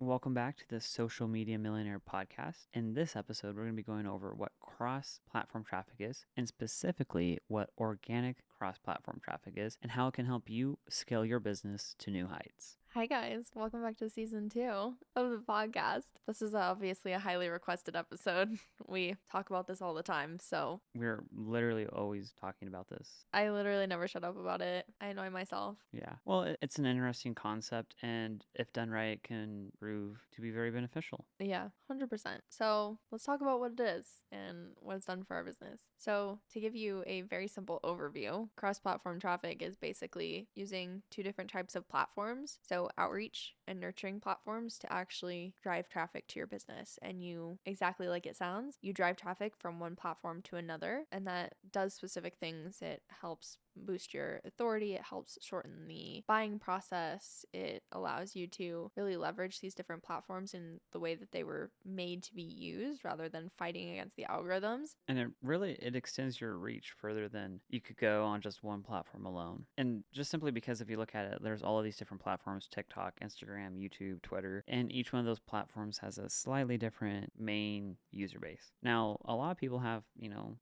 Welcome back to the Social Media Millionaire podcast. In this episode, we're going to be going over what cross platform traffic is, and specifically what organic cross platform traffic is, and how it can help you scale your business to new heights. Hi guys, welcome back to season 2 of the podcast. This is obviously a highly requested episode. We talk about this all the time, so We're literally always talking about this. I literally never shut up about it. I annoy myself. Yeah. Well, it's an interesting concept, and if done right, it can prove to be very beneficial. Yeah, 100%. So let's talk about what it is and what it's done for our business. So to give you a very simple overview, cross-platform traffic is basically using two different types of platforms. So outreach and nurturing platforms to actually drive traffic to your business. And you, exactly like it sounds, you drive traffic from one platform to another, and that does specific things. It helps boost your authority, it helps shorten the buying process, it allows you to really leverage these different platforms in the way that they were made to be used rather than fighting against the algorithms. And it extends your reach further than you could go on just one platform alone. And just simply because if you look at it, there's all of these different platforms: TikTok, Instagram, YouTube, Twitter, and each one of those platforms has a slightly different main user base. Now, a lot of people have,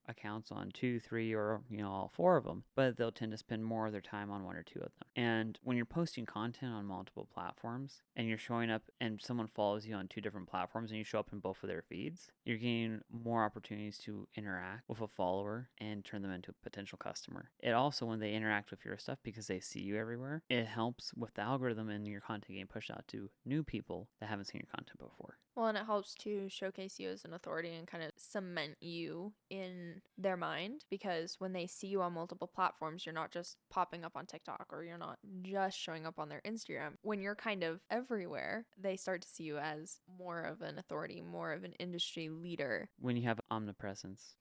accounts on 2, 3, or, all 4 of them, but they'll tend to spend more of their time on 1 or 2 of them. And when you're posting content on multiple platforms and you're showing up and someone follows you on 2 different platforms and you show up in both of their feeds, you're getting more opportunities to interact with a follower and turn them into a potential customer. It also, when they interact with your stuff because they see you everywhere, it helps with the algorithm and your content getting pushed out to new people that haven't seen your content before. Well, and it helps to showcase you as an authority and kind of cement you in their mind, because when they see you on multiple platforms, you're not just popping up on TikTok or you're not just showing up on their Instagram. When you're kind of everywhere, they start to see you as more of an authority, more of an industry leader. When you have omnipresence.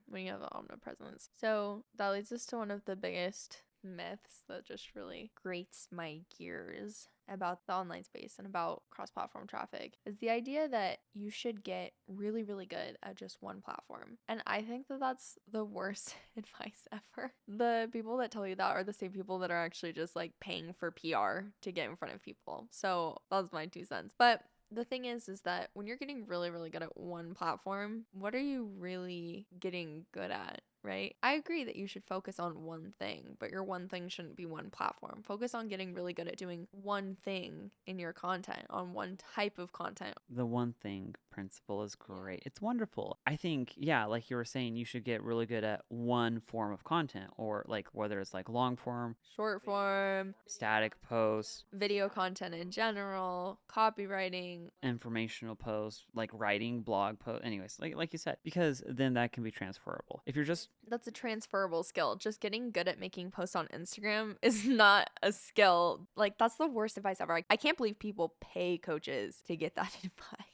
When you have omnipresence. So that leads us to one of the biggest myths that just really grates my gears about the online space and about cross-platform traffic, is the idea that you should get really, really good at just one platform. And I think that that's the worst advice ever. The people that tell you that are the same people that are actually just like paying for PR to get in front of people. So that's my 2 cents. But the thing is that when you're getting really, really good at one platform, what are you really getting good at? Right? I agree that you should focus on one thing, but your one thing shouldn't be one platform. Focus on getting really good at doing one thing in your content, on one type of content. The one thing principle is great. It's wonderful. I think, yeah, like you were saying, you should get really good at one form of content, or like whether it's like long form, Short form, static posts, video content in general, copywriting. informational posts, like writing blog posts. Anyways, like you said, because then that can be transferable. If you're just That's a transferable skill. Just getting good at making posts on Instagram is not a skill. Like, that's the worst advice ever. I can't believe people pay coaches to get that advice.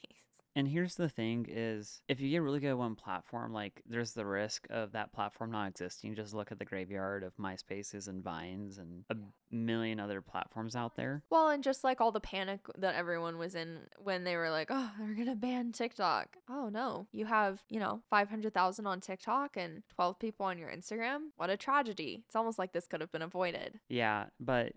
And here's the thing is, if you get really good at one platform, like there's the risk of that platform not existing. Just look at the graveyard of MySpaces and Vines and a million other platforms out there. Well, and just like all the panic that everyone was in when they were like, oh, they're going to ban TikTok. Oh, no. You have, 500,000 on TikTok and 12 people on your Instagram. What a tragedy. It's almost like this could have been avoided. Yeah, but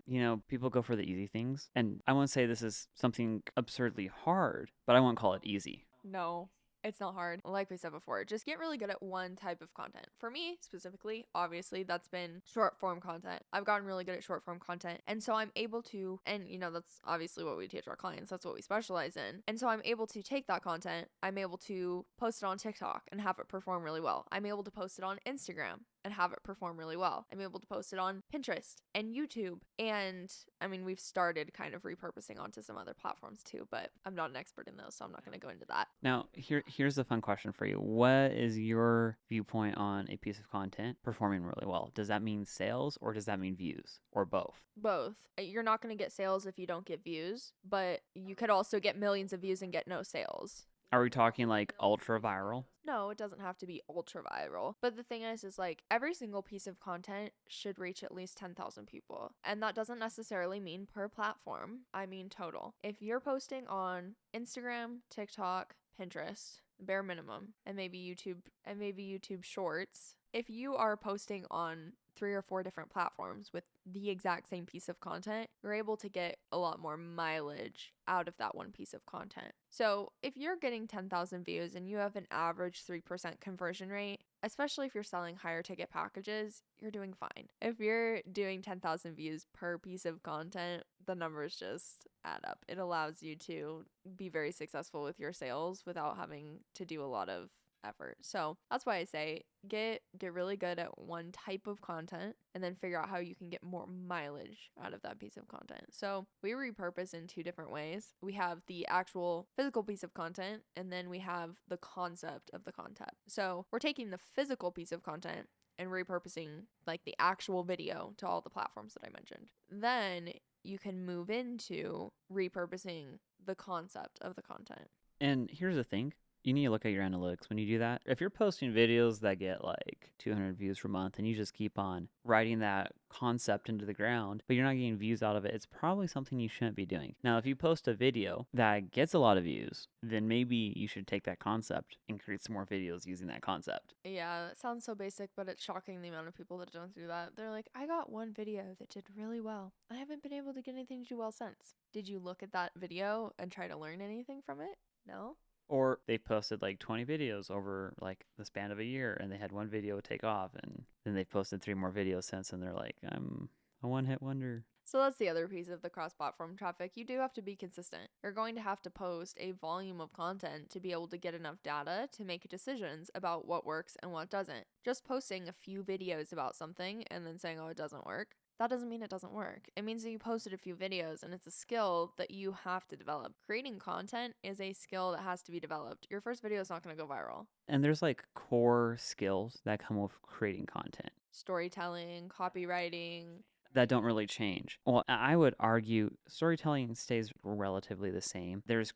people go for the easy things. And I won't say this is something absurdly hard, but I won't call it easy. No, it's not hard. Like we said before, just get really good at one type of content. For me specifically, obviously, that's been short form content. I've gotten really good at short form content. And so I'm able to, and that's obviously what we teach our clients. That's what we specialize in. And so I'm able to take that content, I'm able to post it on TikTok and have it perform really well. I'm able to post it on Instagram and have it perform really well. I'm able to post it on Pinterest and YouTube. And I mean, we've started kind of repurposing onto some other platforms too, but I'm not an expert in those, so I'm not going to go into that. Now, here's the fun question for you. What is your viewpoint on a piece of content performing really well? Does that mean sales, or does that mean views, or both? Both. You're not going to get sales if you don't get views, but you could also get millions of views and get no sales. Are we talking like ultra viral? No, it doesn't have to be ultra viral. But the thing is like every single piece of content should reach at least 10,000 people. And that doesn't necessarily mean per platform. I mean total. If you're posting on Instagram, TikTok, Pinterest, bare minimum, and maybe YouTube Shorts, if you are posting on 3 or 4 different platforms with the exact same piece of content, you're able to get a lot more mileage out of that one piece of content. So if you're getting 10,000 views and you have an average 3% conversion rate, especially if you're selling higher ticket packages, you're doing fine. If you're doing 10,000 views per piece of content, the numbers just add up. It allows you to be very successful with your sales without having to do a lot of effort. So that's why I say get really good at one type of content and then figure out how you can get more mileage out of that piece of content. So we repurpose in 2 different ways. We have the actual physical piece of content, and then we have the concept of the content. So we're taking the physical piece of content and repurposing like the actual video to all the platforms that I mentioned. Then you can move into repurposing the concept of the content. And here's the thing. You need to look at your analytics when you do that. If you're posting videos that get like 200 views per month and you just keep on writing that concept into the ground, but you're not getting views out of it, it's probably something you shouldn't be doing. Now, if you post a video that gets a lot of views, then maybe you should take that concept and create some more videos using that concept. Yeah, that sounds so basic, but it's shocking the amount of people that don't do that. They're like, I got one video that did really well. I haven't been able to get anything to do well since. Did you look at that video and try to learn anything from it? No? Or they posted like 20 videos over like the span of a year and they had one video take off and then they've posted 3 more videos since and they're like, I'm a one-hit wonder. So that's the other piece of the cross-platform traffic. You do have to be consistent. You're going to have to post a volume of content to be able to get enough data to make decisions about what works and what doesn't. Just posting a few videos about something and then saying, oh, it doesn't work, that doesn't mean it doesn't work. It means that you posted a few videos and it's a skill that you have to develop. Creating content is a skill that has to be developed. Your first video is not going to go viral. And there's like core skills that come with creating content. Storytelling, copywriting, that don't really change. Well, I would argue storytelling stays relatively the same. There's,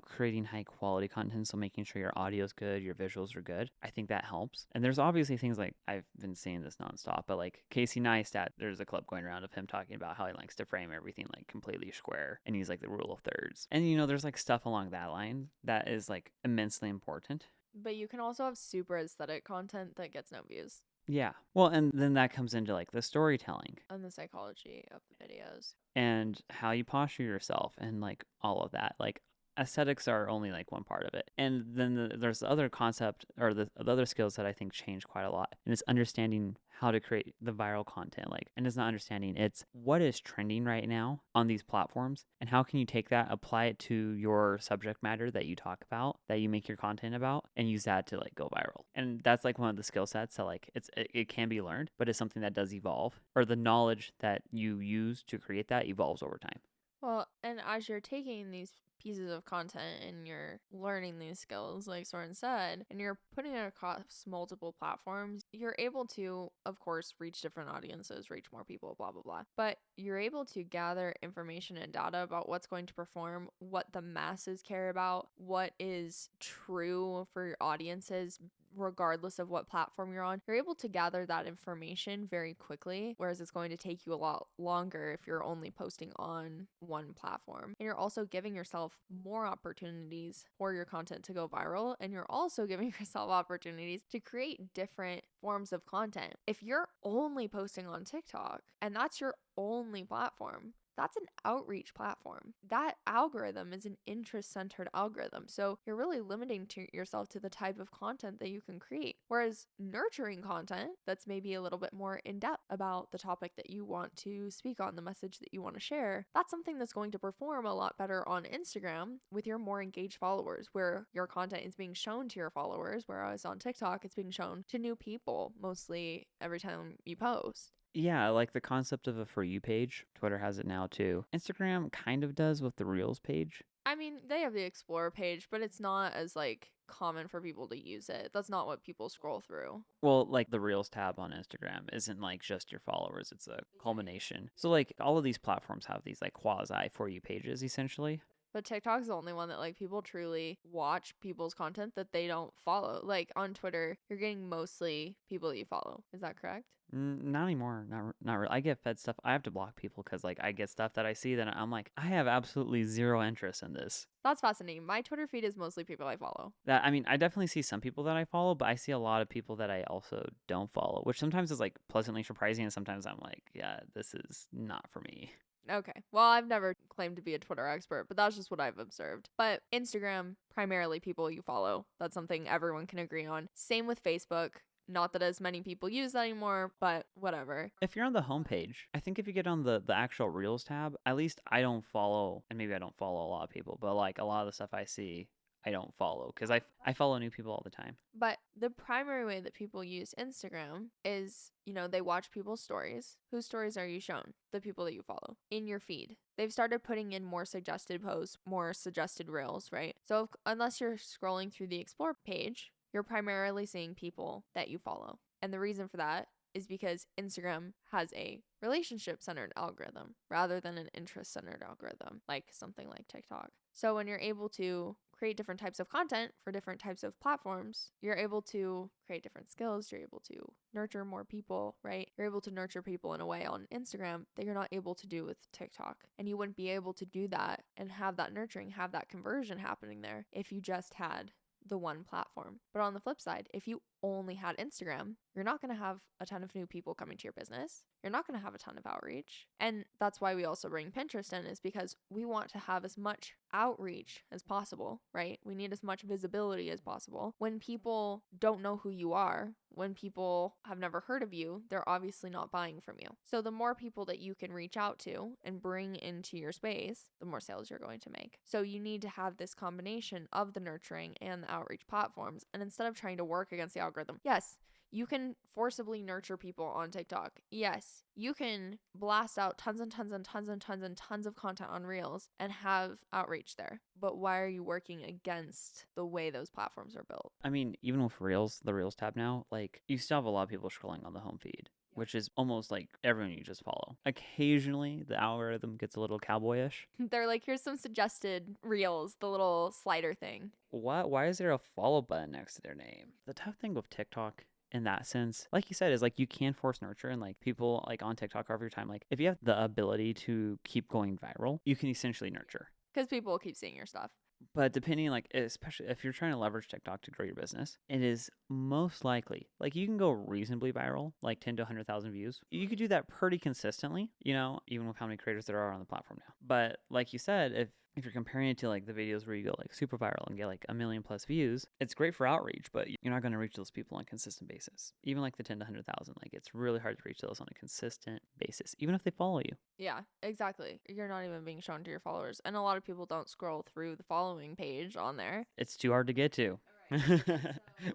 creating high quality content, so making sure your audio is good, your visuals are good. I think that helps. And there's obviously things like, I've been saying this nonstop, but like Casey Neistat, there's a clip going around of him talking about how he likes to frame everything like completely square, and he's like the rule of thirds. And there's like stuff along that line that is like immensely important. But you can also have super aesthetic content that gets no views. Yeah. Well, and then that comes into like the storytelling and the psychology of the videos and how you posture yourself and like all of that. Like aesthetics are only like one part of it. And then there's the other concept or the other skills that I think change quite a lot. And it's understanding how to create the viral content. And it's not understanding, it's what is trending right now on these platforms and how can you take that, apply it to your subject matter that you talk about, that you make your content about, and use that to like go viral. And that's like one of the skill sets that like it can be learned, but it's something that does evolve, or the knowledge that you use to create that evolves over time. Well, and as you're taking these pieces of content and you're learning these skills, like Soren said, and you're putting it across multiple platforms, you're able to, of course, reach different audiences, reach more people, blah, blah, blah. But you're able to gather information and data about what's going to perform, what the masses care about, what is true for your audiences, regardless of what platform you're on. You're able to gather that information very quickly, whereas it's going to take you a lot longer if you're only posting on one platform. And you're also giving yourself more opportunities for your content to go viral, and you're also giving yourself opportunities to create different forms of content. If you're only posting on TikTok and that's your only platform, that's an outreach platform. That algorithm is an interest-centered algorithm. So you're really limiting yourself to the type of content that you can create. Whereas nurturing content that's maybe a little bit more in-depth about the topic that you want to speak on, the message that you want to share, that's something that's going to perform a lot better on Instagram with your more engaged followers, where your content is being shown to your followers, whereas on TikTok, it's being shown to new people mostly every time you post. Yeah, like the concept of a For You page. Twitter has it now too. Instagram kind of does with the Reels page. I mean, they have the Explore page, but it's not as like common for people to use it. That's not what people scroll through. Well, like the Reels tab on Instagram isn't like just your followers, it's a culmination. So like all of these platforms have these like quasi For You pages essentially. But TikTok's the only one that like people truly watch people's content that they don't follow. Like on Twitter, you're getting mostly people that you follow. Is that correct? Not anymore. Not really. I get fed stuff. I have to block people because like I get stuff that I see that I'm like, I have absolutely zero interest in this. That's fascinating. My Twitter feed is mostly people I follow. That I mean, I definitely see some people that I follow, but I see a lot of people that I also don't follow, which sometimes is like pleasantly surprising, and sometimes I'm like, yeah, this is not for me. Okay. Well, I've never claimed to be a Twitter expert, but that's just what I've observed. But Instagram, primarily people you follow. That's something everyone can agree on. Same with Facebook. Not that as many people use that anymore, but whatever. If you're on the homepage, I think if you get on the actual Reels tab, at least I don't follow, and maybe I don't follow a lot of people, but like a lot of the stuff I see, I don't follow because I follow new people all the time. But the primary way that people use Instagram is, they watch people's stories. Whose stories are you shown? The people that you follow in your feed. They've started putting in more suggested posts, more suggested reels, right? So unless you're scrolling through the explore page, you're primarily seeing people that you follow. And the reason for that is because Instagram has a relationship-centered algorithm rather than an interest-centered algorithm, like something like TikTok. So when you're able to create different types of content for different types of platforms, you're able to create different skills, you're able to nurture more people, right? You're able to nurture people in a way on Instagram that you're not able to do with TikTok. And you wouldn't be able to do that and have that nurturing, have that conversion happening there if you just had the one platform. But on the flip side, if you only had Instagram, you're not going to have a ton of new people coming to your business. You're not going to have a ton of outreach. And that's why we also bring Pinterest in, is because we want to have as much outreach as possible, right? We need as much visibility as possible. When people don't know who you are, when people have never heard of you, they're obviously not buying from you. So the more people that you can reach out to and bring into your space, the more sales you're going to make. So you need to have this combination of the nurturing and the outreach platforms. And instead of trying to work against the algorithm, yes, you can forcibly nurture people on TikTok. Yes, you can blast out tons and tons and tons and tons and tons of content on Reels and have outreach there. But why are you working against the way those platforms are built? I mean, even with Reels, the Reels tab now, like you still have a lot of people scrolling on the home feed, which is almost like everyone you just follow. Occasionally, the algorithm gets a little cowboyish. They're like, here's some suggested Reels, the little slider thing. What? Why is there a follow button next to their name? The tough thing with TikTok in that sense, like you said, is like you can force nurture, and like people like on TikTok over time, like if you have the ability to keep going viral, you can essentially nurture. Because people will keep seeing your stuff. But depending, like, especially if you're trying to leverage TikTok to grow your business, it is most likely, like, you can go reasonably viral, like 10 to 100,000 views. You could do that pretty consistently, even with how many creators there are on the platform now. But like you said, if you're comparing it to like the videos where you go like super viral and get like 1 million plus views, it's great for outreach, but you're not going to reach those people on a consistent basis. Even like the 10 to 100,000, like it's really hard to reach those on a consistent basis, even if they follow you. Yeah, exactly. You're not even being shown to your followers. And a lot of people don't scroll through the following page on there. It's too hard to get to.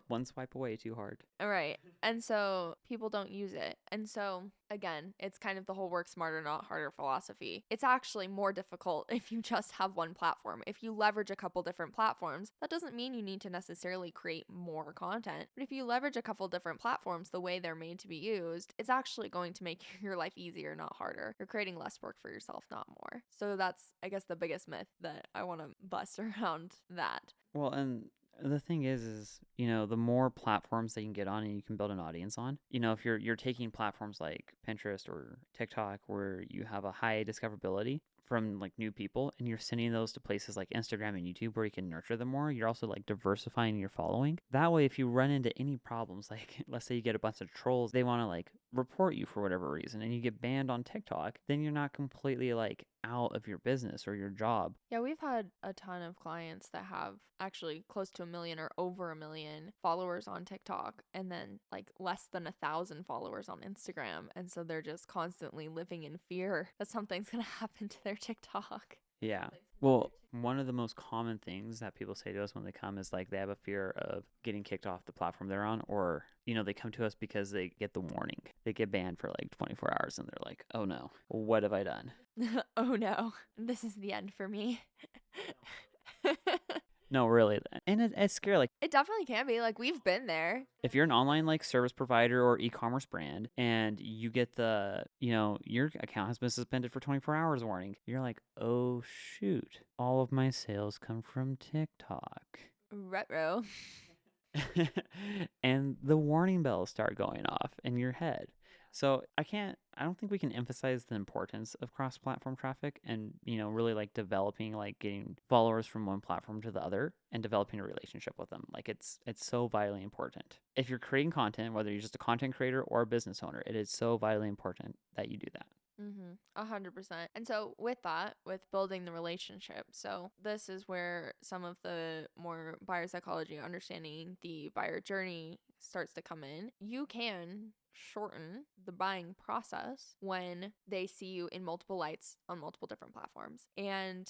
One swipe away, too hard. All right. And so people don't use it. And so again, it's kind of the whole work smarter, not harder philosophy. It's actually more difficult if you just have one platform. If you leverage a couple different platforms, that doesn't mean you need to necessarily create more content. But if you leverage a couple different platforms the way they're made to be used, it's actually going to make your life easier, not harder. You're creating less work for yourself, not more. So that's, I guess, the biggest myth that I want to bust around that. Well, and the thing is, the more platforms that you can get on and you can build an audience on, if you're taking platforms like Pinterest or TikTok where you have a high discoverability from like new people, and you're sending those to places like Instagram and YouTube where you can nurture them more, you're also like diversifying your following. That way, if you run into any problems, like let's say you get a bunch of trolls, they want to like report you for whatever reason, and you get banned on TikTok, then you're not completely like out of your business or your job. Yeah, we've had a ton of clients that have actually close to 1 million or over 1 million followers on TikTok, and then like less than 1,000 followers on Instagram. And so they're just constantly living in fear that something's going to happen to their TikTok. Yeah. Well, one of the most common things that people say to us when they come is like they have a fear of getting kicked off the platform they're on, or, they come to us because they get the warning. They get banned for like 24 hours and they're like, oh no, what have I done? Oh no, this is the end for me. No, really. And it's scary. Like, It definitely can be. Like, we've been there. if you're an online like service provider or e-commerce brand and you get the, your account has been suspended for 24 hours warning, you're like, oh shoot, all of my sales come from TikTok. Retro. And the warning bells start going off in your head. So I don't think we can emphasize the importance of cross-platform traffic and, really like developing, like getting followers from one platform to the other and developing a relationship with them. Like it's so vitally important. If you're creating content, whether you're just a content creator or a business owner, it is so vitally important that you do that. 100%. And so with that, with building the relationship, so this is where some of the more buyer psychology, understanding the buyer journey starts to come in. You can shorten the buying process when they see you in multiple lights on multiple different platforms. And,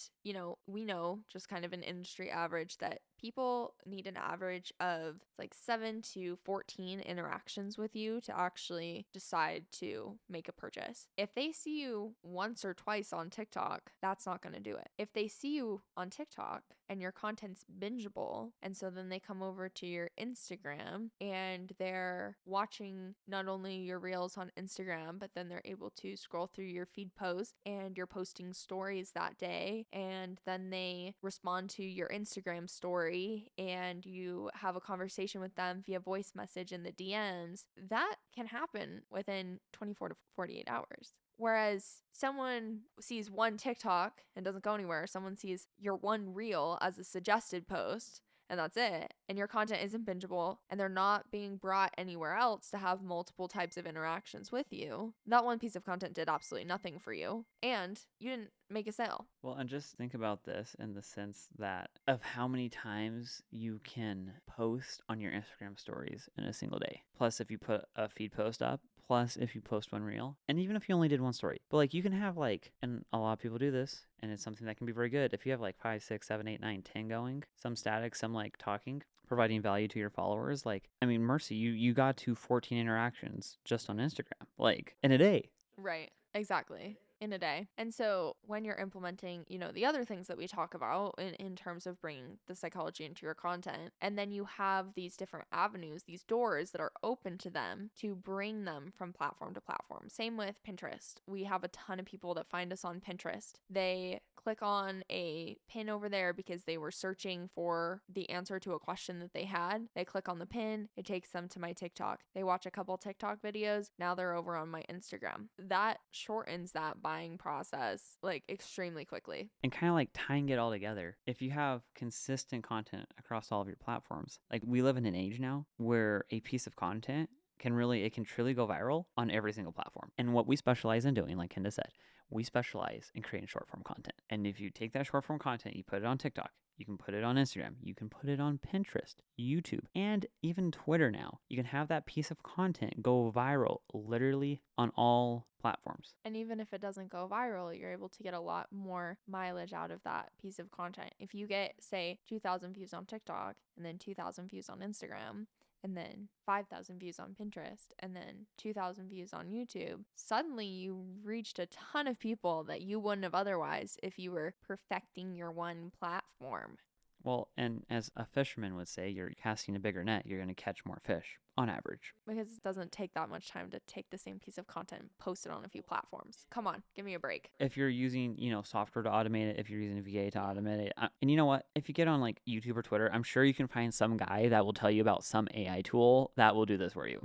we know just kind of an industry average that people need an average of like 7 to 14 interactions with you to actually decide to make a purchase. If they see you once or twice on TikTok, that's not going to do it. If they see you on TikTok and your content's bingeable, and so then they come over to your Instagram and they're watching not only your reels on Instagram, but then they're able to scroll through your feed post and you're posting stories that day, and then they respond to your Instagram story and you have a conversation with them via voice message in the DMs, that can happen within 24 to 48 hours. Whereas someone sees one TikTok and doesn't go anywhere, someone sees your one reel as a suggested post, and that's it, and your content isn't bingeable, and they're not being brought anywhere else to have multiple types of interactions with you, that one piece of content did absolutely nothing for you, and you didn't make a sale. Well, and just think about this in the sense that of how many times you can post on your Instagram stories in a single day. Plus, if you put a feed post up, plus if you post one reel, and even if you only did one story. But like you can have like, and a lot of people do this, and it's something that can be very good. If you have like 5, 6, 7, 8, 9, 10 going, some static, some like talking, providing value to your followers. Like, I mean, Mercy, you got to 14 interactions just on Instagram, like in a day. Right. Exactly. In a day. And so when you're implementing, the other things that we talk about in terms of bringing the psychology into your content, and then you have these different avenues, these doors that are open to them to bring them from platform to platform. Same with Pinterest. We have a ton of people that find us on Pinterest. They click on a pin over there because they were searching for the answer to a question that they had. They click on the pin, it takes them to my TikTok. They watch a couple TikTok videos, now they're over on my Instagram. That shortens that buying process like extremely quickly. And kind of like tying it all together. If you have consistent content across all of your platforms, like we live in an age now where a piece of content it can truly go viral on every single platform. And what we specialize in doing, like Kendra said, we specialize in creating short form content. And if you take that short form content, you put it on TikTok, you can put it on Instagram, you can put it on Pinterest, YouTube, and even Twitter now. You can have that piece of content go viral literally on all platforms. And even if it doesn't go viral, you're able to get a lot more mileage out of that piece of content. If you get, say, 2,000 views on TikTok and then 2,000 views on Instagram, and then 5,000 views on Pinterest, and then 2,000 views on YouTube, suddenly you reached a ton of people that you wouldn't have otherwise if you were perfecting your one platform. Well, and as a fisherman would say, you're casting a bigger net, you're going to catch more fish on average. Because it doesn't take that much time to take the same piece of content and post it on a few platforms. Come on, give me a break. If you're using, software to automate it, if you're using a VA to automate it, and you know what? If you get on like YouTube or Twitter, I'm sure you can find some guy that will tell you about some AI tool that will do this for you.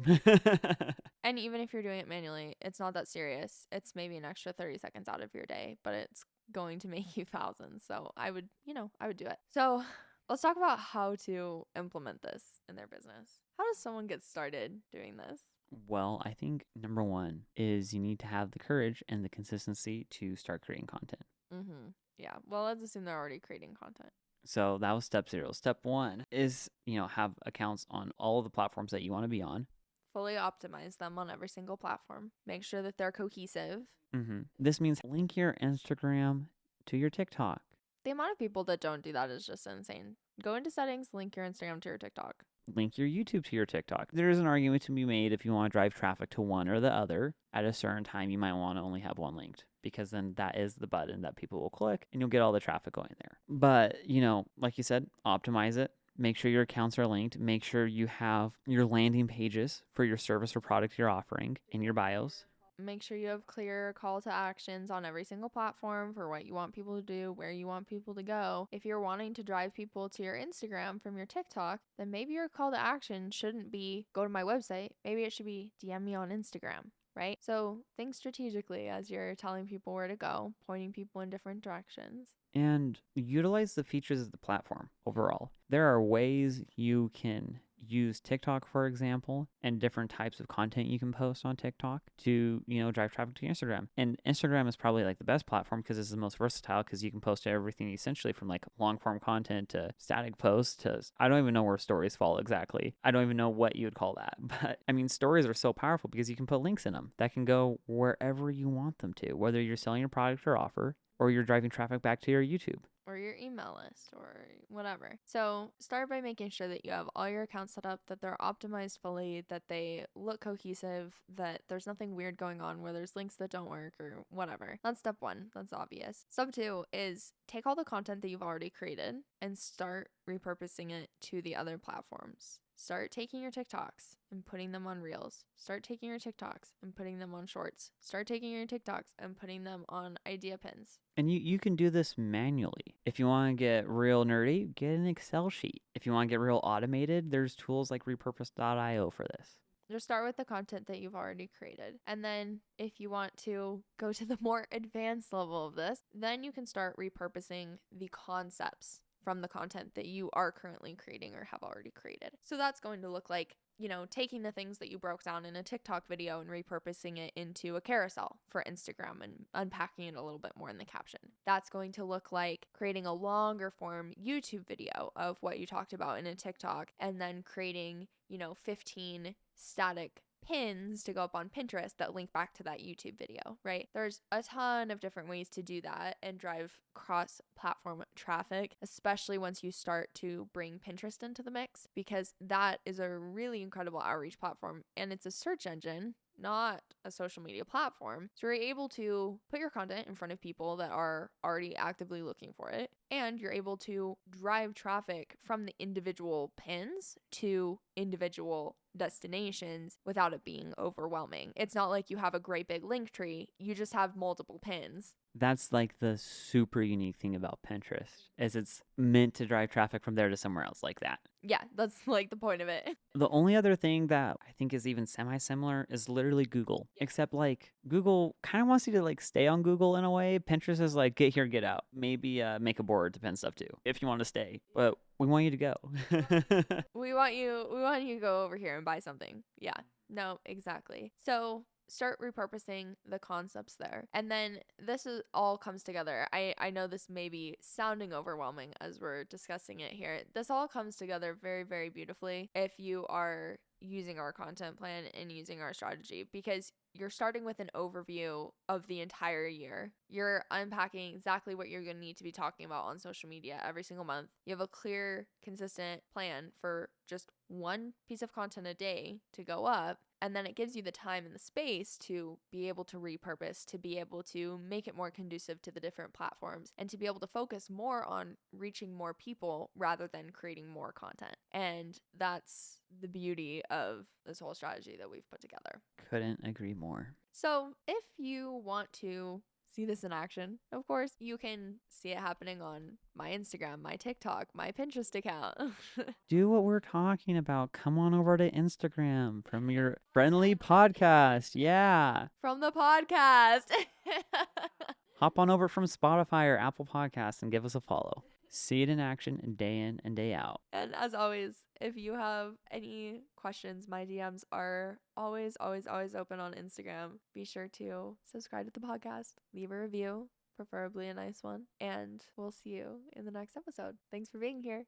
And even if you're doing it manually, it's not that serious. It's maybe an extra 30 seconds out of your day, but it's going to make you thousands. So I would do it. So let's talk about how to implement this in their business. How does someone get started doing this? Well, I think number one is you need to have the courage and the consistency to start creating content. Yeah. Well, let's assume they're already creating content. So that was step 0. Step 1 is, have accounts on all of the platforms that you want to be on. Fully optimize them on every single platform. Make sure that they're cohesive. This means link your Instagram to your TikTok. The amount of people that don't do that is just insane. Go into settings, link your Instagram to your TikTok. link your YouTube to your TikTok. There is an argument to be made if you want to drive traffic to one or the other. At a certain time, you might want to only have one linked because then that is the button that people will click and you'll get all the traffic going there. But, like you said, optimize it. Make sure your accounts are linked. Make sure you have your landing pages for your service or product you're offering in your bios. Make sure you have clear call to actions on every single platform for what you want people to do, where you want people to go. If you're wanting to drive people to your Instagram from your TikTok, then maybe your call to action shouldn't be go to my website. Maybe it should be DM me on Instagram, right? So think strategically as you're telling people where to go, pointing people in different directions. And utilize the features of the platform overall. There are ways you can use TikTok, for example, and different types of content you can post on TikTok to, drive traffic to Instagram. And Instagram is probably like the best platform because it's the most versatile because you can post everything essentially from like long form content to static posts to, I don't even know where stories fall exactly. I don't even know what you would call that. But I mean, stories are so powerful because you can put links in them that can go wherever you want them to, whether you're selling your product or offer, or you're driving traffic back to your YouTube. Or your email list or whatever. So start by making sure that you have all your accounts set up, that they're optimized fully, that they look cohesive, that there's nothing weird going on where there's links that don't work or whatever. That's step 1. That's obvious. Step 2 is take all the content that you've already created and start repurposing it to the other platforms. Start taking your TikToks and putting them on Reels. Start taking your TikToks and putting them on Shorts. Start taking your TikToks and putting them on Idea Pins. And you can do this manually. If you want to get real nerdy, get an Excel sheet. If you want to get real automated, there's tools like repurpose.io for this. Just start with the content that you've already created. And then if you want to go to the more advanced level of this, then you can start repurposing the concepts from the content that you are currently creating or have already created. So that's going to look like, taking the things that you broke down in a TikTok video and repurposing it into a carousel for Instagram and unpacking it a little bit more in the caption. That's going to look like creating a longer form YouTube video of what you talked about in a TikTok and then creating, 15 static pins to go up on Pinterest that link back to that YouTube video, right? There's a ton of different ways to do that and drive cross-platform traffic, especially once you start to bring Pinterest into the mix, because that is a really incredible outreach platform and it's a search engine, not a social media platform. So you're able to put your content in front of people that are already actively looking for it, and you're able to drive traffic from the individual pins to individual destinations without it being overwhelming. It's not like you have a great big link tree, you just have multiple pins. That's like the super unique thing about Pinterest is it's meant to drive traffic from there to somewhere else like that. Yeah, that's like the point of it. The only other thing that I think is even semi-similar is literally Google, except like Google kind of wants you to like stay on Google in a way. Pinterest is like get here, get out. Maybe make a board to pin stuff to if you want to stay, but we want you to go. we want you to go over here and buy something. Yeah, no, exactly. So start repurposing the concepts there. And then all comes together. I know this may be sounding overwhelming as we're discussing it here. This all comes together very, very beautifully if you are using our content plan and using our strategy, because you're starting with an overview of the entire year. You're unpacking exactly what you're going to need to be talking about on social media every single month. You have a clear, consistent plan for just one piece of content a day to go up. And then it gives you the time and the space to be able to repurpose, to be able to make it more conducive to the different platforms, and to be able to focus more on reaching more people rather than creating more content. And that's the beauty of this whole strategy that we've put together. Couldn't agree more. So if you want to see this in action, of course, you can see it happening on my Instagram, my TikTok, my Pinterest account. Do what we're talking about. Come on over to Instagram from your friendly podcast. Yeah. From the podcast. Hop on over from Spotify or Apple Podcasts and give us a follow. See it in action day in and day out. And as always, if you have any questions, my DMs are always, always, always open on Instagram. Be sure to subscribe to the podcast, leave a review, preferably a nice one, and we'll see you in the next episode. Thanks for being here.